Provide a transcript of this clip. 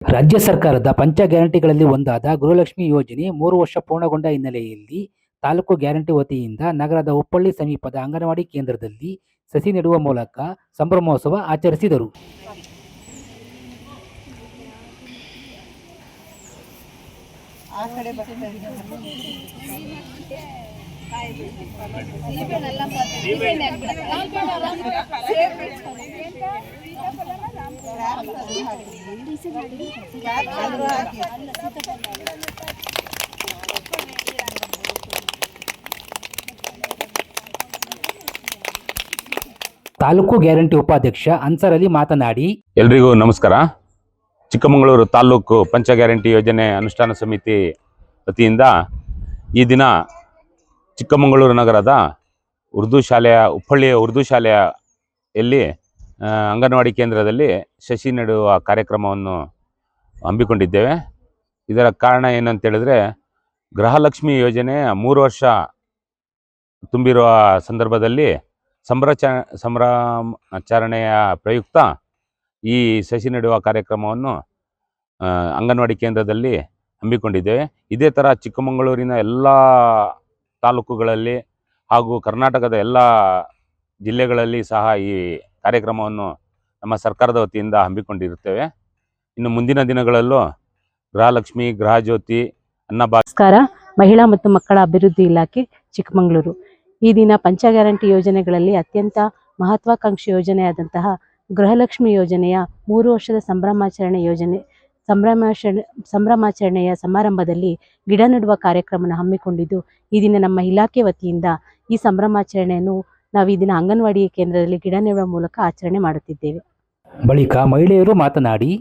ರಾಜ್ಯ ಸರ್ಕಾರದ ಪಂಚ ಗ್ಯಾರಂಟಿಗಳಲ್ಲಿ ಒಂದಾದ ಗೃಹಲಕ್ಷ್ಮಿ ಯೋಜನೆ 3 ವರ್ಷ ಪೂರ್ಣಗೊಂಡ ಹಿನ್ನೆಲೆಯಲ್ಲಿ ತಾಲೂಕು ಗ್ಯಾರಂಟಿ ವತಿಯಿಂದ ನಗರದ ಉಪ್ಪಳ್ಳಿ ಸಮೀಪದ ಅಂಗನವಾಡಿ ಕೇಂದ್ರದಲ್ಲಿ ಸಸಿ ನೆಡುವ ಮೂಲಕ ಸಂಭ್ರಮೋತ್ಸವ ಆಚರಿಸಿದರು. ತಾಲೂಕು ಗ್ಯಾರಂಟಿ ಉಪಾಧ್ಯಕ್ಷ ಅನ್ಸರ್ ಅಲಿ ಮಾತನಾಡಿ, ಎಲ್ರಿಗೂ ನಮಸ್ಕಾರ. ಚಿಕ್ಕಮಗಳೂರು ತಾಲೂಕು ಪಂಚ ಗ್ಯಾರಂಟಿ ಯೋಜನೆ ಅನುಷ್ಠಾನ ಸಮಿತಿ ವತಿಯಿಂದ ಈ ದಿನ ಚಿಕ್ಕಮಗಳೂರು ನಗರದ ಉಪ್ಪಳ್ಳಿಯ ಉರ್ದು ಶಾಲೆಯಲ್ಲಿ ಅಂಗನವಾಡಿ ಕೇಂದ್ರದಲ್ಲಿ ಸಸಿ ನೆಡುವ ಕಾರ್ಯಕ್ರಮವನ್ನು ಹಮ್ಮಿಕೊಂಡಿದ್ದೇವೆ. ಇದರ ಕಾರಣ ಏನಂತ ಹೇಳಿದ್ರೆ, ಗೃಹಲಕ್ಷ್ಮಿ ಯೋಜನೆ 3 ವರ್ಷ ತುಂಬಿರುವ ಸಂದರ್ಭದಲ್ಲಿ ಸಂಭ್ರಮಾಚರಣೆಯ ಪ್ರಯುಕ್ತ ಈ ಸಸಿ ನೆಡುವ ಕಾರ್ಯಕ್ರಮವನ್ನು ಅಂಗನವಾಡಿ ಕೇಂದ್ರದಲ್ಲಿ ಹಮ್ಮಿಕೊಂಡಿದ್ದೇವೆ. ಇದೇ ಥರ ಚಿಕ್ಕಮಗಳೂರಿನ ಎಲ್ಲ ತಾಲೂಕುಗಳಲ್ಲಿ ಹಾಗೂ ಕರ್ನಾಟಕದ ಎಲ್ಲ ಜಿಲ್ಲೆಗಳಲ್ಲಿ ಸಹ ಈ ಕಾರ್ಯಕ್ರಮವನ್ನು ನಮ್ಮ ಸರ್ಕಾರದ ವತಿಯಿಂದ ಹಮ್ಮಿಕೊಂಡಿರುತ್ತೇವೆ. ಇನ್ನು ಮುಂದಿನ ದಿನಗಳಲ್ಲೂ ಗೃಹಲಕ್ಷ್ಮಿ, ಗೃಹಜ್ಯೋತಿ, ನಮಸ್ಕಾರ. ಮಹಿಳಾ ಮತ್ತು ಮಕ್ಕಳ ಅಭಿವೃದ್ಧಿ ಇಲಾಖೆ ಚಿಕ್ಕಮಗಳೂರು ಈ ದಿನ ಪಂಚ ಗ್ಯಾರಂಟಿ ಯೋಜನೆಗಳಲ್ಲಿ ಅತ್ಯಂತ ಮಹತ್ವಾಕಾಂಕ್ಷಿ ಯೋಜನೆಯಾದಂತಹ ಗೃಹಲಕ್ಷ್ಮಿ ಯೋಜನೆಯ 3 ವರ್ಷದ ಸಂಭ್ರಮಾಚರಣೆಯ ಸಮಾರಂಭದಲ್ಲಿ ಗಿಡ ನೆಡುವ ಕಾರ್ಯಕ್ರಮವನ್ನು ಹಮ್ಮಿಕೊಂಡಿದ್ದು, ಈ ದಿನ ನಮ್ಮ ಇಲಾಖೆ ವತಿಯಿಂದ ಈ ಸಂಭ್ರಮಾಚರಣೆಯನ್ನು ನಾವು ಈ ದಿನ ಅಂಗನವಾಡಿ ಕೇಂದ್ರದಲ್ಲಿ ಗಿಡ ನೆಡುವ ಮೂಲಕ ಆಚರಣೆ ಮಾಡುತ್ತಿದ್ದೇವೆ. ಬಳಿಕ ಮಹಿಳೆಯರು ಮಾತನಾಡಿ,